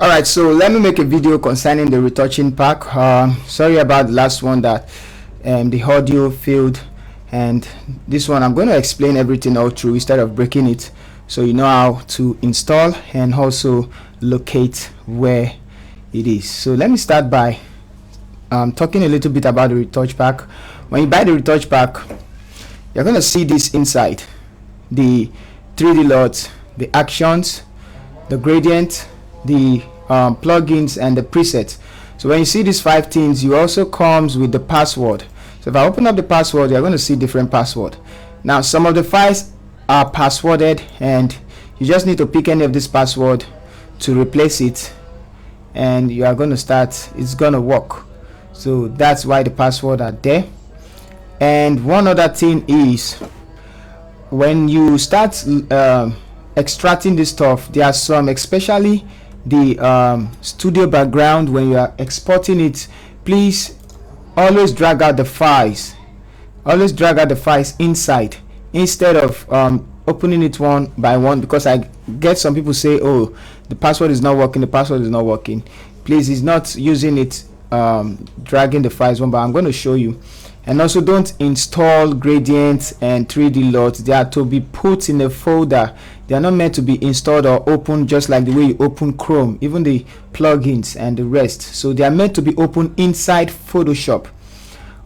Alright, so let me make a video concerning the retouching pack. Sorry about the last one that the audio failed, and this one I'm going to explain everything all through instead of breaking it, so you know how to install and also locate where it is. So let me start by talking a little bit about the retouch pack. When you buy the retouch pack, you're going to see this inside: the 3D LUTs, the actions, the gradient, the plugins, and the presets. So when you see these 5 things, you also comes with the password. So if I open up the password, you're going to see different password. Now some of the files are passworded, and you just need to pick any of this password to replace it, and you are going to start. It's going to work. So that's why the password are there. And one other thing is, when you start extracting this stuff, there are some, especially the studio background, when you are exporting it, please always drag out the files. Always drag out the files inside instead of opening it one by one, because I get some people say, oh, the password is not working, the password is not working. Please, it's not using it dragging the files one by. I'm going to show you. And also, don't install gradients and 3D LUTs. They are to be put in a folder. They are not meant to be installed or opened just like the way you open Chrome, even the plugins and the rest. So they are meant to be opened inside Photoshop.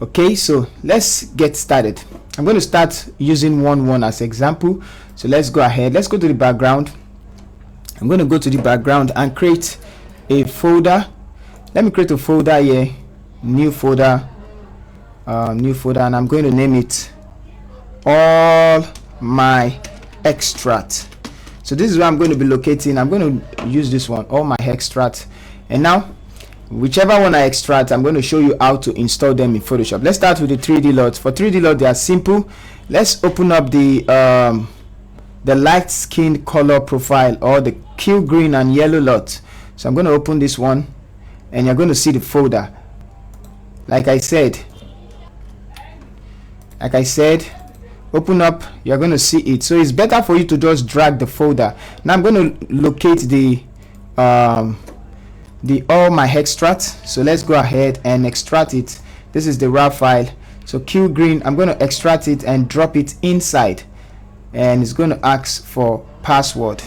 Okay, so let's get started. I'm going to start using one as example. So let's go ahead. Let's go to the background. I'm going to go to the background and create a folder. Let me create a folder here, new folder, and I'm going to name it all my extract. So this is where I'm going to be locating. I'm going to use this one, all my extract. And now, whichever one I extract, I'm going to show you how to install them in Photoshop. Let's start with the 3D LUTs. For 3D LUT, they are simple. Let's open up the light skin color profile, or the teal green and yellow LUT. So I'm going to open this one, and you're going to see the folder. Like I said, open up, you're going to see it. So it's better for you to just drag the folder. Now I'm going to locate the all my extract. So let's go ahead and extract it. This is the raw file. So teal green, I'm going to extract it and drop it inside, and it's going to ask for password.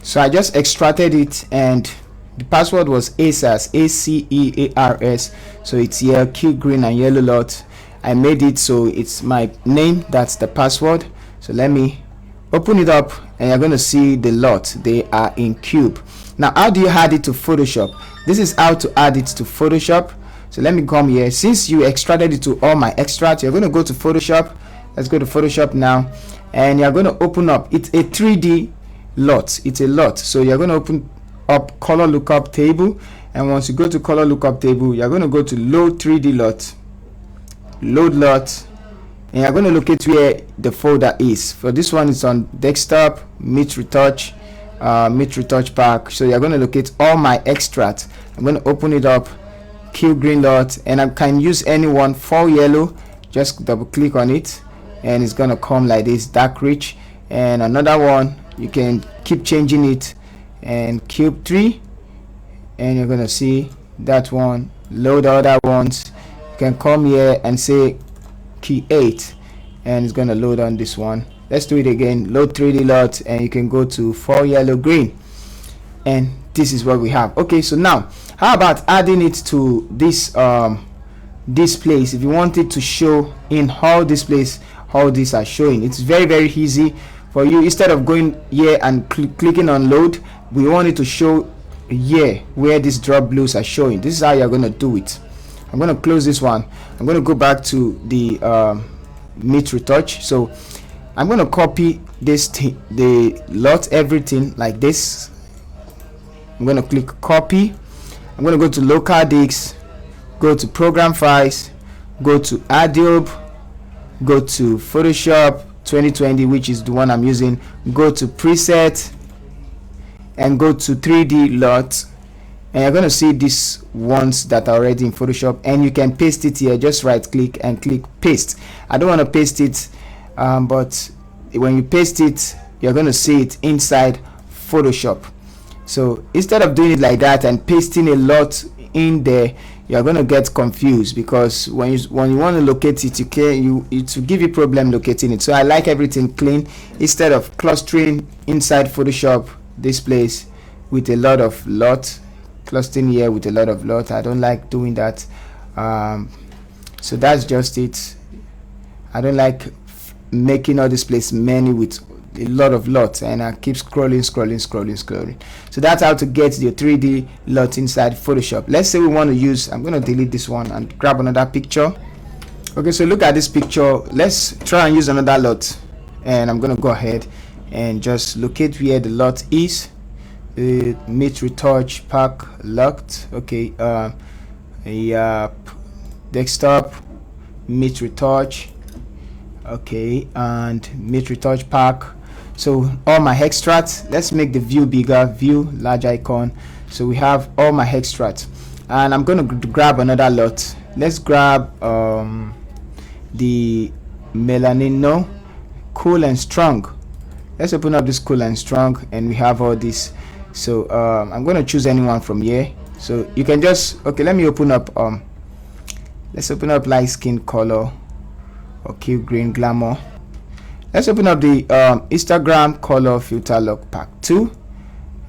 So I just extracted it, and the password was ACEARS, ACEARS. So it's here, teal green and yellow LUT. I made it so it's my name, that's the password. So let me open it up, and you're going to see the LUT. They are in cube. Now, how do you add it to Photoshop? This is how to add it to Photoshop. So let me come here. Since you extracted it to all my extracts, you're going to go to Photoshop. Let's go to Photoshop now, and you're going to open up. It's a 3D LUT. It's a LUT. So you're going to open up color lookup table, and once you go to color lookup table, you're going to go to load 3D LUT, load LUT, and you're going to locate where the folder is. For this one, it's on desktop, meet retouch pack. So you're going to locate all my extracts. I'm going to open it up, teal green LUT, and I can use any one. For yellow, just double click on it, and it's going to come like this, dark rich. And another one, you can keep changing it, and cube 3, and you're going to see that one. Load other ones. You can come here and say key 8, and it's going to load on this one. Let's do it again. Load 3D LUT, and you can go to for yellow green, and this is what we have. Okay, so now how about adding it to this displays? If you want it to show in all displays, how these are showing, it's very easy for you. Instead of going here and clicking on load, we want it to show here where these drop blues are showing. This is how you're going to do it. I'm going to close this one. I'm going to go back to the meet retouch. So I'm going to copy this the LUT, everything like this. I'm going to click copy. I'm going to go to local disk, go to program files, go to Adobe, go to Photoshop 2020, which is the one I'm using, go to preset, and go to 3D LUT, and you're going to see these ones that are already in Photoshop, and you can paste it here. Just right click and click paste. I don't want to paste it, but when you paste it, you're going to see it inside Photoshop. So instead of doing it like that and pasting a lot in there, you're going to get confused, because when you want to locate it, it will give you problem locating it. So I like everything clean, instead of clustering inside Photoshop this place with a lot of LUT, clustering here with a lot of LUT. I don't like doing that. So that's just it. I don't like making all this place many with a lot of LUTs, and I keep scrolling. So that's how to get the 3D LUT inside Photoshop. Let's say we want to use, I'm going to delete this one and grab another picture. Okay, so look at this picture. Let's try and use another LUT, and I'm going to go ahead and just locate where the LUT is. Meet retouch pack locked. Okay, desktop, meet retouch. Okay, and meet retouch pack. So all my extracts, let's make the view bigger, view large icon. So we have all my extracts, and I'm going to grab another LUT. Let's grab the melanino cool and strong. Let's open up this cool and strong, and we have all this. So I'm going to choose anyone from here. So you can just, okay, let me open up let's open up light skin color, or Q green glamour. Let's open up the Instagram color filter lock pack 2,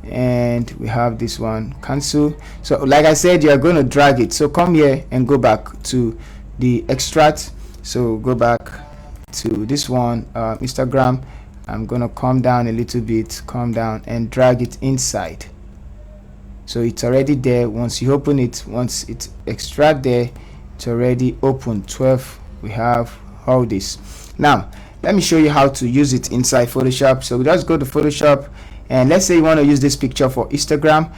and we have this one, cancel. So like I said, you are going to drag it. So come here and go back to the extract. So go back to this one, Instagram. I'm going to come down a little bit, come down and drag it inside. So it's already there. Once you open it, once it extract there, it's already open. 12, we have all this. Now let me show you how to use it inside Photoshop. So just go to Photoshop, and let's say you want to use this picture for Instagram.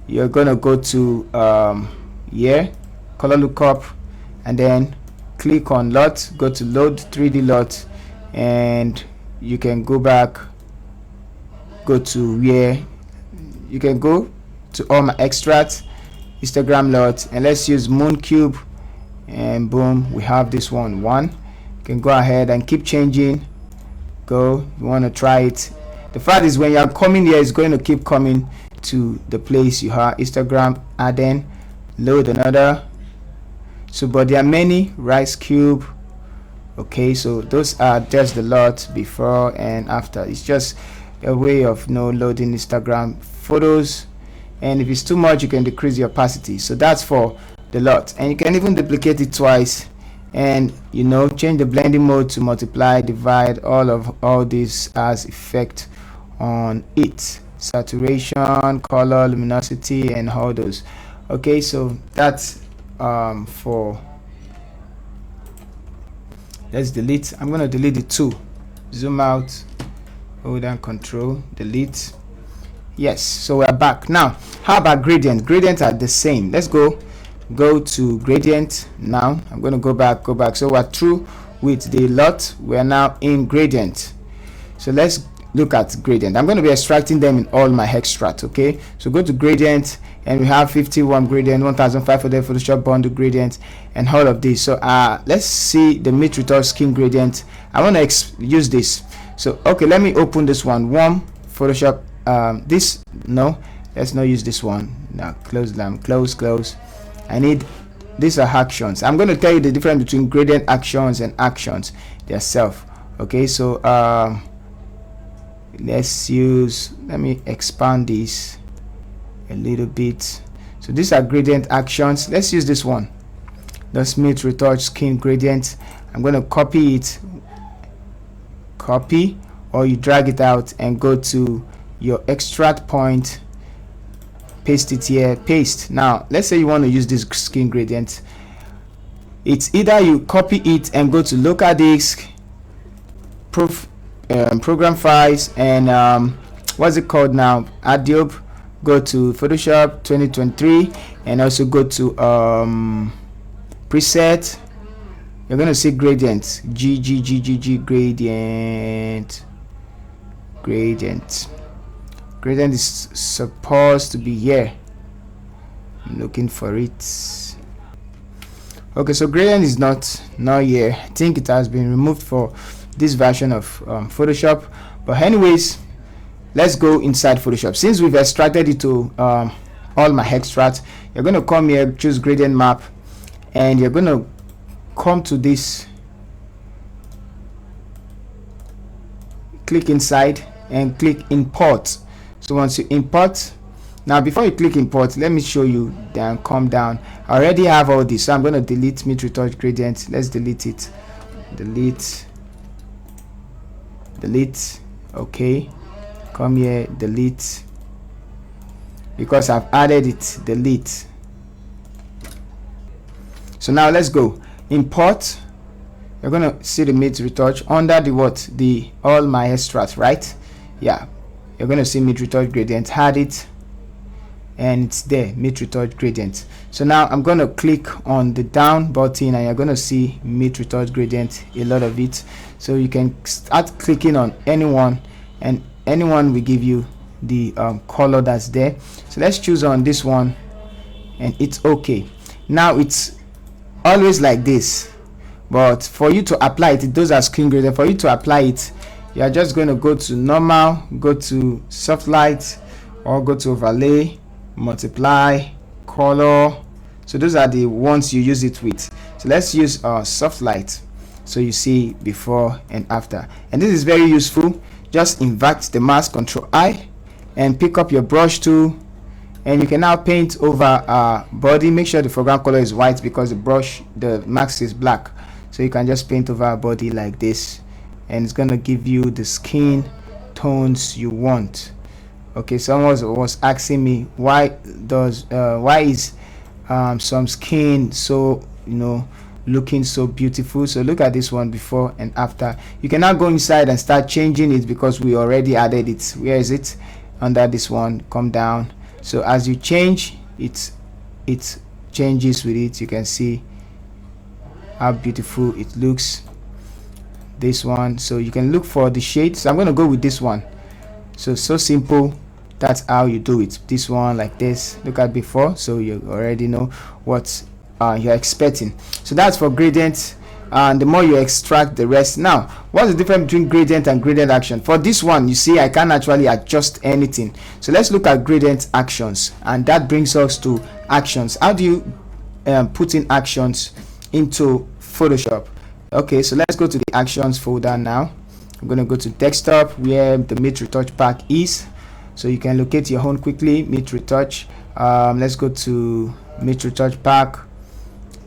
You're going to go to here, color lookup, and then click on LUT, go to load 3D LUT, and you can go back, go to where you can go to all my extracts, Instagram LUT, and let's use moon cube, and boom, we have this one. You can go ahead and keep changing. You want to try it. The fact is, when you're coming here, it's going to keep coming to the place you have Instagram, and then load another. So but there are many rice cube. Okay, so those are just the LUT before and after. It's just a way of loading Instagram photos, and if it's too much, you can decrease the opacity. So that's for the LUT, and you can even duplicate it twice, and change the blending mode to multiply, divide. All this has effect on it, saturation, color, luminosity, and all those. Okay, so that's for, let's delete. I'm going to delete the 2. Zoom out, hold down Control, delete. Yes, so we're back. Now how about gradient? Gradients are the same. Let's go to gradient. Now I'm going to go back. So we're through with the LUT. We're now in gradient. So let's look at gradient. I'm going to be extracting them in all my extract. Okay, so go to gradient, and we have 51 gradient, 1500 Photoshop bundle gradient, and all of this. So let's see the meet retouch skin gradient. I want to use this. So okay, let me open this one, warm Photoshop. Let's not use this one. Now close them, close. I need, these are actions. I'm going to tell you the difference between gradient actions and actions themselves. Okay, so let me expand this a little bit. So these are gradient actions. Let's use this one, the meet retouch skin gradient. I'm going to copy it, or you drag it out and go to your extract point, paste it here, paste. Now let's say you want to use this skin gradient. It's either you copy it and go to local disk, program files, and what's it called now, Adobe, go to Photoshop 2023, and also go to preset. You're going to see gradient, gradient is supposed to be here. I'm looking for it. Okay, so gradient is not here. I think it has been removed for this version of Photoshop, but anyways, let's go inside Photoshop. Since we've extracted it to all my extracts, you're going to come here, choose gradient map, and you're going to come to this, click inside and click import. So once you import, now before you click import, let me show you, then come down. I already have all this, so I'm going to delete mid retouch gradient. Let's delete it, delete, okay, come here, delete, because I've added it, delete. So now let's go import. You're going to see the mid retouch under the what, the all my extracts, right? Yeah, you're going to see mid retouch gradient, add it, and it's there, mid retouch gradient. So now I'm going to click on the down button and you're going to see mid retouch gradient, a lot of it. So you can start clicking on anyone, and anyone will give you the color that's there. So let's choose on this one, and it's okay. Now it's always like this, but for you to apply it, those are screen gradient. For you to apply it, you are just going to go to normal, go to soft light, or go to overlay, multiply, color. So those are the ones you use it with. So let's use soft light, so you see before and after. And this is very useful. Just invert the mask, Control I, and pick up your brush tool, and you can now paint over body. Make sure the foreground color is white because the mask is black. So you can just paint over a body like this, and it's gonna give you the skin tones you want. Okay, someone was asking me why is some skin so, you know, looking so beautiful. So look at this one before and after. You can now go inside and start changing it because we already added it. Where is it? Under this one, come down. So as you change it changes with it. You can see how beautiful it looks, this one. So you can look for the shade. So I'm going to go with this one. So simple. That's how you do it. This one like this. Look at before, so you already know what you're expecting. So that's for gradient, and the more you extract the rest. Now what's the difference between gradient and gradient action? For this one, you see I can't actually adjust anything. So let's look at gradient actions, and that brings us to actions. How do you put in actions into Photoshop? Okay, so let's go to the actions folder now. I'm going to go to desktop where the mid retouch pack is, so you can locate your own quickly. Mid retouch, let's go to mid retouch pack,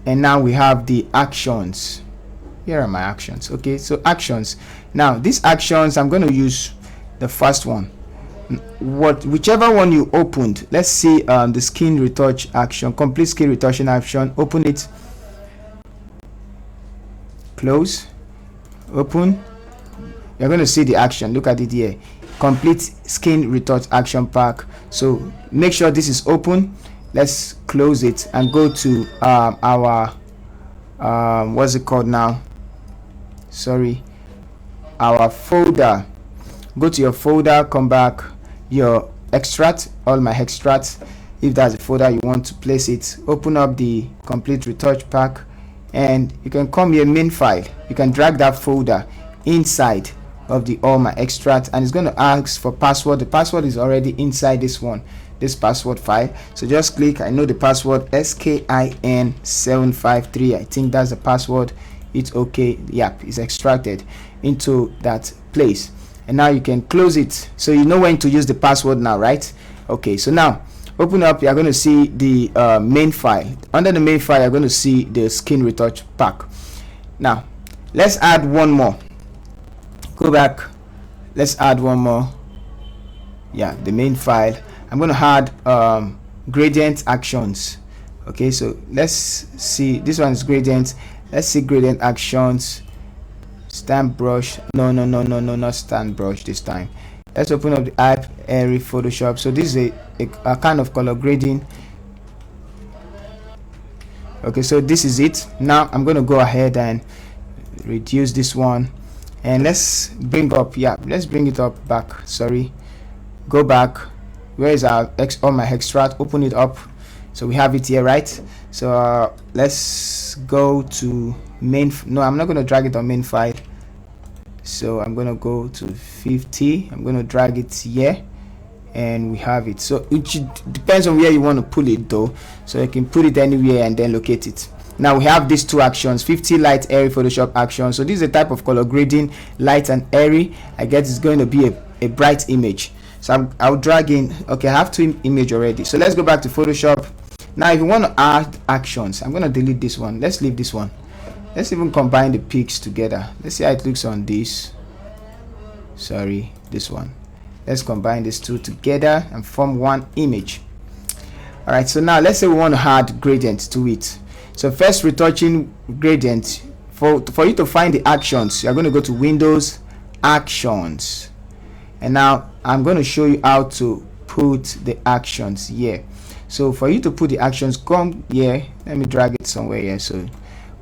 and now we have the actions. Here are my actions. Okay, so actions. Now these actions, I'm going to use the first one, whichever one you opened. Let's see the skin retouch action, complete skin retouching action. Open it, close, open. You're going to see the action. Look at it here, complete skin retouch action pack. So make sure this is open. Let's close it and go to our what's it called now, sorry, our folder. Go to your folder, come back, your extract, all my extracts, if that's the folder you want to place it. Open up the complete retouch pack, and you can come here, main file. You can drag that folder inside of the all my extract, and it's going to ask for password. The password is already inside this one, this password file. So just click, I know the password, SKIN753. I think that's the password. It's okay. Yep, it's extracted into that place, and now you can close it. So you know when to use the password now, right? Okay, so now open up. You're going to see the main file. Under the main file, you're going to see the skin retouch pack. Now let's add one more. Go back, let's add one more. Yeah, the main file. I'm going to add gradient actions. Okay, so let's see, this one is gradient. Let's see gradient actions, stamp brush. No, not stamp brush this time. Let's open up the app area Photoshop. So this is a kind of color grading. Okay, so this is it. Now I'm going to go ahead and reduce this one, and let's bring up, yeah, let's bring it up back, sorry, go back. Where is our all my extract? Open it up, so we have it here, right? So let's go to main. No, I'm not going to drag it on main file, so I'm going to go to 50. I'm going to drag it here, and we have it. So it depends on where you want to pull it though, so you can put it anywhere and then locate it. Now we have these two actions, 50 light airy Photoshop action. So this is a type of color grading, light and airy. I guess it's going to be a bright image. So I'll drag in. Okay, I have two image already. So let's go back to Photoshop. Now if you want to add actions, I'm going to delete this one. Let's leave this one. Let's even combine the pics together. Let's see how it looks on this. Sorry, this one. Let's combine these two together and form one image. All right, so now let's say we want to add gradient to it. So first, retouching gradient. For you to find the actions, you're going to go to Windows, Actions, and now I'm going to show you how to put the actions here. So for you to put the actions, come here. Let me drag it somewhere here. So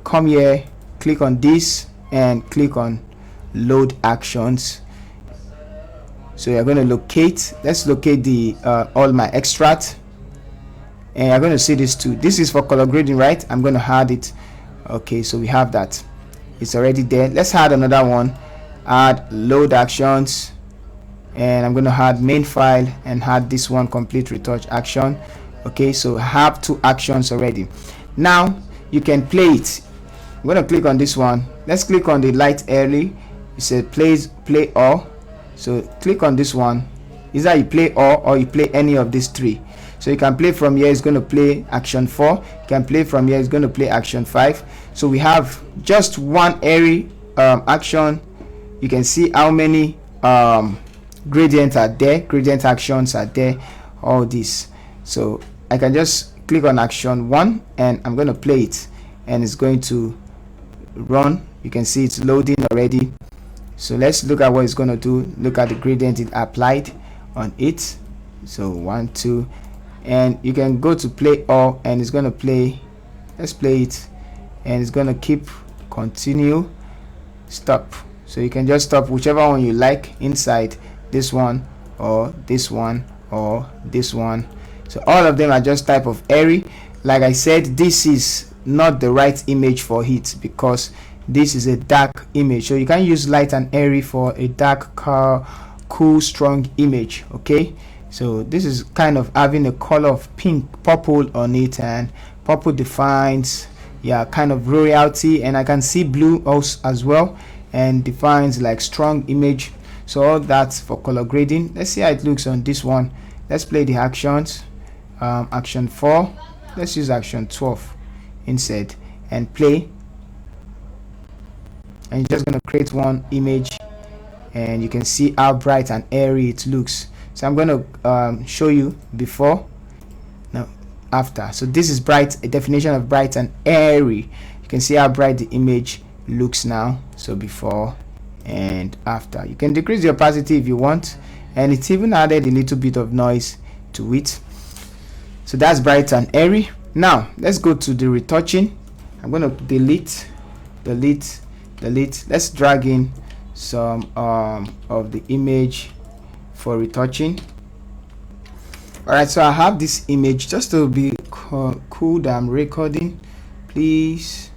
come here, click on this, and click on Load Actions. So you're going to locate. Let's locate the all my extract. And you're going to see this too. This is for color grading, right? I'm going to add it. Okay, so we have that. It's already there. Let's add another one. Add load actions, and I'm going to add main file and add this one, complete retouch action. Okay, so I have two actions already. Now you can play it. I'm going to click on this one. Let's click on the light early. It says play all. So click on this one. Either you play all or you play any of these three. So you can play from here, it's going to play action 4. You can play from here, it's going to play action 5. So we have just one airy action. You can see how many gradients are there, gradient actions are there, all this. So I can just click on action 1 and I'm going to play it, and it's going to run. You can see it's loading already. So let's look at what it's going to do. Look at the gradient it applied on it. So 1, 2, and you can go to play all, and it's going to play. Let's play it, and it's going to keep continue stop. So you can just stop whichever one you like inside this one or this one or this one. So all of them are just type of airy. Like I said, this is not the right image for it because this is a dark image, so you can use light and airy for a dark, cool, strong image. Okay, so this is kind of having a color of pink, purple on it, and purple defines, yeah, kind of royalty, and I can see blue also as well, and defines like strong image. So all that's for color grading. Let's see how it looks on this one. Let's play the actions. Action 4. Let's use action 12 instead and play. And you're just going to create one image, and you can see how bright and airy it looks. So I'm going to show you before, now after. So this is bright, a definition of bright and airy. You can see how bright the image looks now. So before and after. You can decrease the opacity if you want, and it's even added a little bit of noise to it. So that's bright and airy. Now let's go to the retouching. I'm going to delete. Let's drag in some of the image for retouching. All right, so I have this image. Just to be cool that I'm recording, please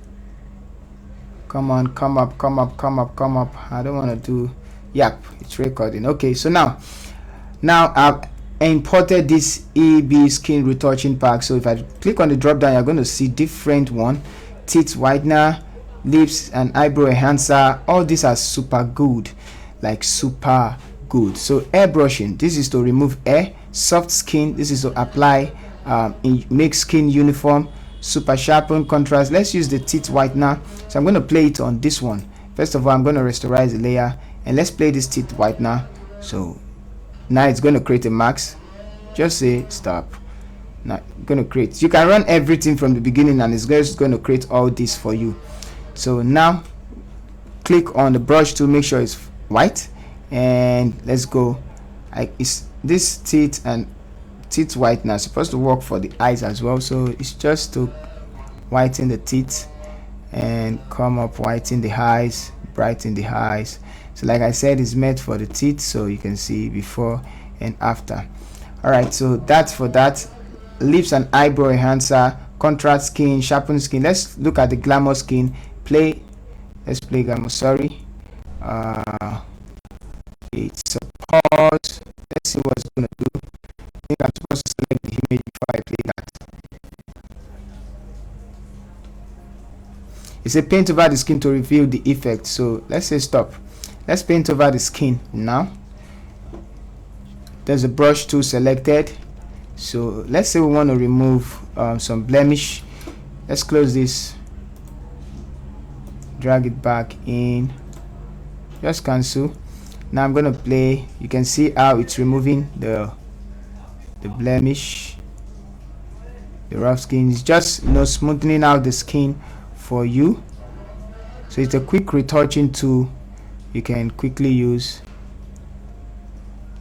come on, come up. I don't want to do, yep, it's recording. Okay, so now I've imported this EB skin retouching pack. So if I click on the drop down, you're going to see different one: teeth whitener, lips and eyebrow enhancer. All these are super good, like super good. So airbrushing, this is to remove hair. Soft skin, this is to apply, make skin uniform. Super sharpen contrast. Let's use the teeth whitener. So I'm going to play it on this one. First of all, I'm going to rasterize the layer, and let's play this teeth whitener. So now it's going to create a mask. Just say stop. Now going to create. You can run everything from the beginning, and it's just going to create all this for you. So now click on the brush to make sure it's white, and let's go. Is this teeth and teeth whitener supposed to work for the eyes as well? So it's just to whiten the teeth and come up, whiten the eyes, brighten the eyes. So like I said, it's meant for the teeth, so you can see before and after. All right, so that's for that. Lips and eyebrow enhancer, contrast skin, sharpen skin. Let's look at the glamour skin. Let's play glamour. Sorry, It's a pause. Let's see what's gonna do. I think I'm supposed to select the image before I play that. It's a paint over the skin to reveal the effect. So let's say stop. Let's paint over the skin now. There's a brush tool selected. So let's say we want to remove some blemish. Let's close this, drag it back in, just cancel. Now I'm gonna play. You can see how it's removing the blemish, the rough skin. It's just, you know, smoothing out the skin for you. So it's a quick retouching tool you can quickly use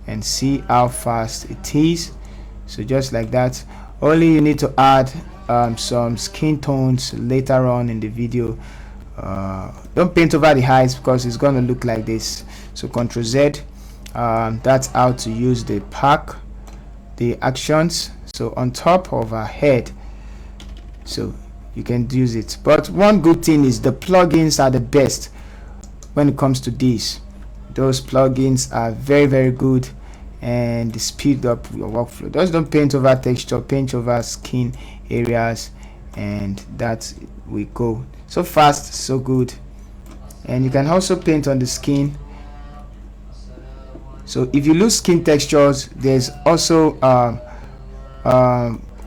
and see how fast it is. So just like that. Only you need to add some skin tones later on in the video. Don't paint over the eyes because it's gonna look like this. So Ctrl Z. That's how to use the pack, the actions. So on top of our head, so you can use it. But one good thing is the plugins are the best when it comes to this. Those plugins are very, very good, and they speed up your workflow. Just don't paint over texture, paint over skin areas, and that will go so fast, so good. And you can also paint on the skin. So if you lose skin textures, there's also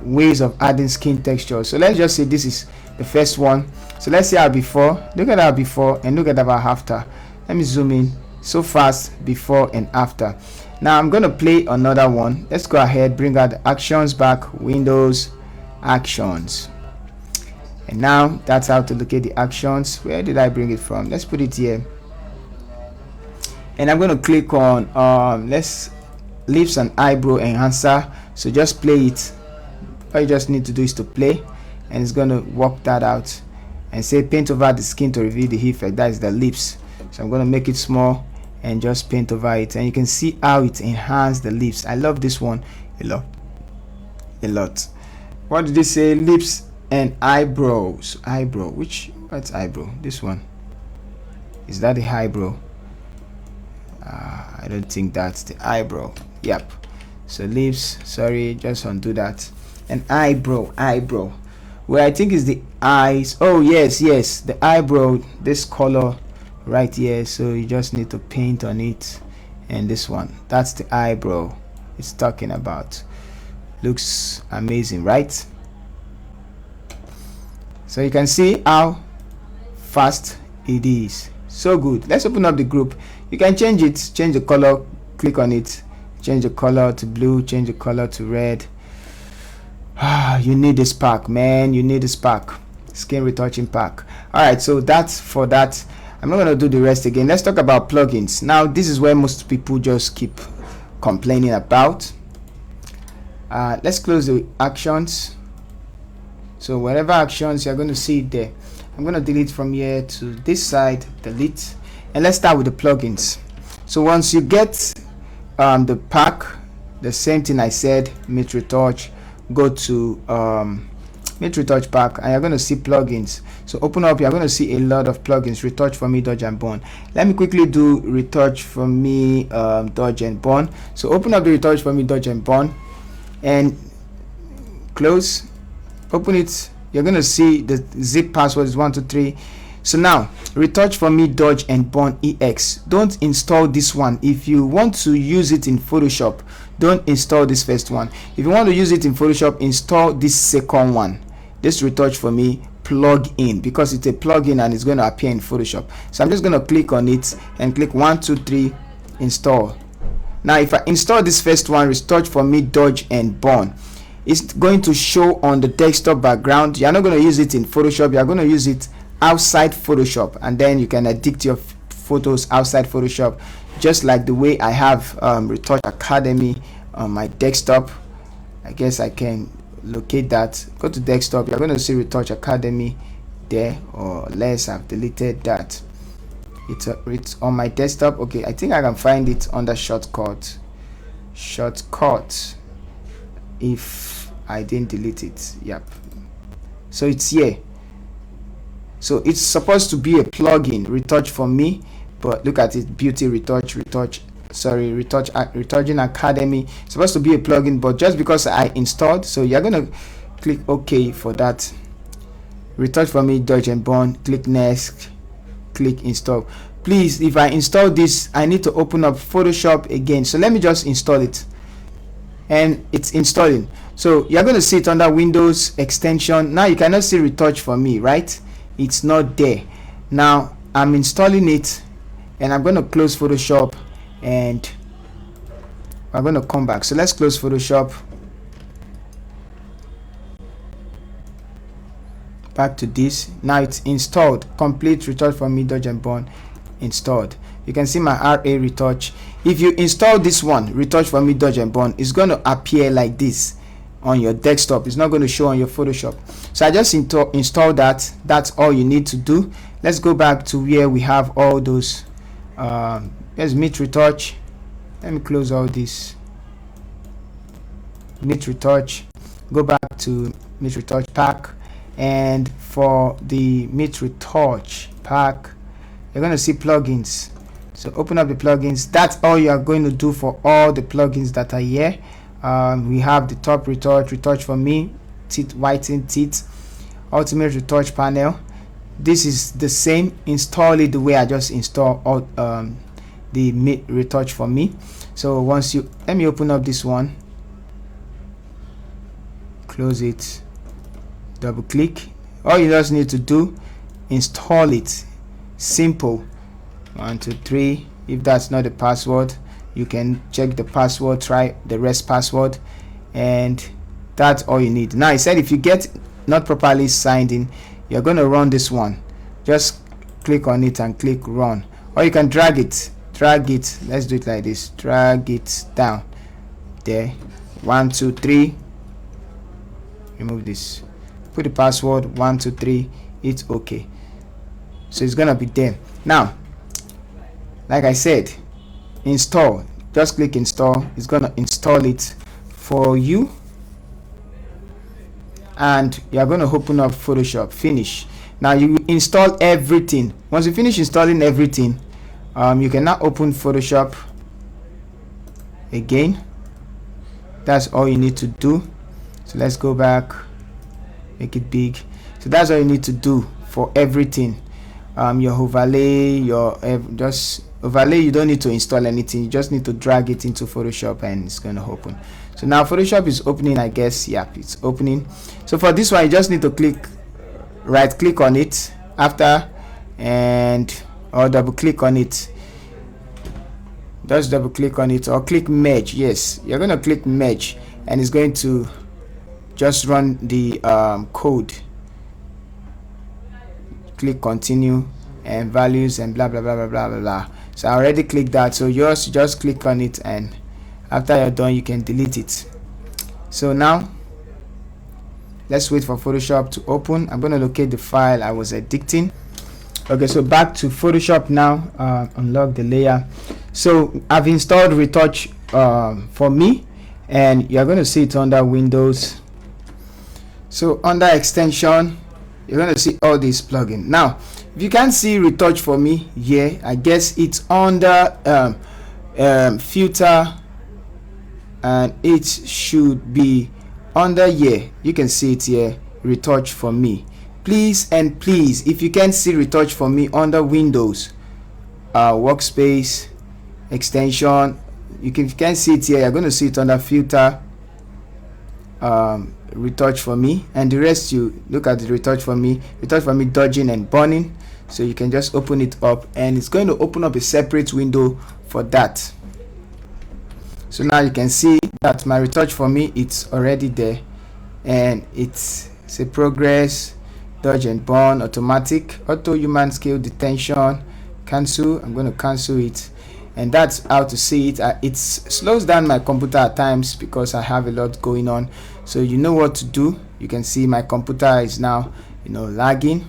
ways of adding skin texture. So let's just say this is the first one. So let's see our before. Look at our before and look at our after. Let me zoom in. So fast, before and after. Now I'm going to play another one. Let's go ahead, bring out the actions back, Windows, actions. And now that's how to locate the actions. Where did I bring it from? Let's put it here. And I'm going to click on let's lips and eyebrow enhancer. So just play it. All you just need to do is to play, and it's going to work that out and say paint over the skin to reveal the effect. That is the lips. So I'm going to make it small and just paint over it, and you can see how it enhanced the lips. I love this one a lot. What did they say? Lips and eyebrows. Eyebrow. What's eyebrow? This one. Is that the eyebrow? I don't think that's the eyebrow. Yep. So lips, sorry, just undo that. And eyebrow. Where I think is the eyes. Oh yes, the eyebrow, this color right here. So you just need to paint on it, and this one, that's the eyebrow it's talking about. Looks amazing, right? So you can see how fast it is. So good. Let's open up the group. You can change it, change the color, click on it, change the color to blue, change the color to red. You need this pack, man. You need this pack, skin retouching pack. All right, so that's for that. I'm not going to do the rest again. Let's talk about plugins. Now this is where most people just keep complaining about. Let's close the actions. So whatever actions, you're going to see it there. I'm going to delete from here to this side, delete, and let's start with the plugins. So once you get the pack, the same thing I said, Meet Retouch, go to Meet Retouch pack, and you're going to see plugins. So open up, you're going to see a lot of plugins. Retouch for me, dodge and burn. Let me quickly do retouch for me, dodge and burn. So open up the retouch for me, dodge and burn, and close, open it. You're going to see the zip password is 123. So now retouch for me, dodge and burn ex. Don't install this one. If you want to use it in Photoshop, don't install this first one. If you want to use it in Photoshop, install this second one, this retouch for me plug in, because it's a plugin and it's going to appear in Photoshop. So I'm just going to click on it and click 1 2 3 install. Now if I install this first one, retouch for me, dodge and burn, it's going to show on the desktop background. You're not going to use it in Photoshop, you're going to use it outside Photoshop, and then you can edit your photos outside Photoshop, just like the way I have Retouch Academy on my desktop. I guess I can locate that. Go to desktop, you're going to see Retouch Academy there, or unless I've deleted that. It's on my desktop. Okay, I think I can find it under shortcut if I didn't delete it. Yep, so it's here. So it's supposed to be a plugin, retouch for me, but look at it, beauty retouch, Retouching Academy. It's supposed to be a plugin, but just because I installed, so you're gonna click OK for that. Retouch for me, Dodge and Burn. Click next, click install. Please, if I install this, I need to open up Photoshop again, so let me just install it, and it's installing. So you're going to see it under Windows extension. Now you cannot see Retouch for me, right? It's not there. Now I'm installing it, and I'm going to close Photoshop, and I'm going to come back. So let's close Photoshop, back to this. Now it's installed. Complete Retouch for me, Dodge and Burn installed. You can see my RA Retouch. If you install this one, Retouch for me, Dodge and Burn, it's going to appear like this on your desktop. It's not going to show on your Photoshop. So I just install that. That's all you need to do. Let's go back to where we have all those. There's Meet Retouch. Let me close all this. Meet Retouch. Go back to Meet Retouch pack, and for the Meet Retouch pack, you're going to see plugins. So open up the plugins. That's all you are going to do for all the plugins that are here. We have the top retouch for me, teeth whiten teeth, ultimate retouch panel. This is the same. Install it the way I just installed all the retouch for me. So once you, let me open up this one, close it, double click. All you just need to do, install it. Simple. 1 2 3. If that's not the password, you can check the password, try the rest password, and that's all you need. Now I said if you get not properly signed in, you're going to run this one. Just click on it and click run, or you can drag it. Let's do it like this. Drag it down there. 1 2 3. Remove this, put the password 1 2 3. It's okay. So it's gonna be there. Now like I said, install. Just click install. It's gonna install it for you, and you're going to open up Photoshop. Finish. Now you install everything. Once you finish installing everything, you can now open Photoshop again. That's all you need to do. So let's go back, make it big. So that's all you need to do for everything. Your overlay, just overlay, you don't need to install anything. You just need to drag it into Photoshop and it's going to open. So now Photoshop is opening, I guess. Yep, it's opening. So for this one, you just need to right click on it after, or double click on it. Just double click on it, or click merge. Yes, you're going to click merge, and it's going to just run the code. Click continue, and values, and blah blah blah blah blah blah blah. So I already clicked that, so yours, just click on it, and after you're done, you can delete it. So now let's wait for Photoshop to open. I'm going to locate the file I was editing. Okay, so back to Photoshop now. Unlock the layer. So I've installed Retouch for me, and you're going to see it under Windows. So under extension, you're going to see all these plugins. Now if you can't see Retouch for me here, I guess it's under filter, and it should be under here. You can see it here, Retouch for me. Please and please, if you can see Retouch for me under Windows workspace extension, if you can see it here, you're going to see it under filter, Retouch for me, and the rest, you look at the Retouch for me dodging and burning. So you can just open it up, and it's going to open up a separate window for that. So now you can see that my Retouch for me, it's already there, and it's a progress, dodge and burn, automatic, auto human scale detention, cancel. I'm going to cancel it, and that's how to see it. It slows down my computer at times because I have a lot going on, so you know what to do. You can see my computer is now lagging.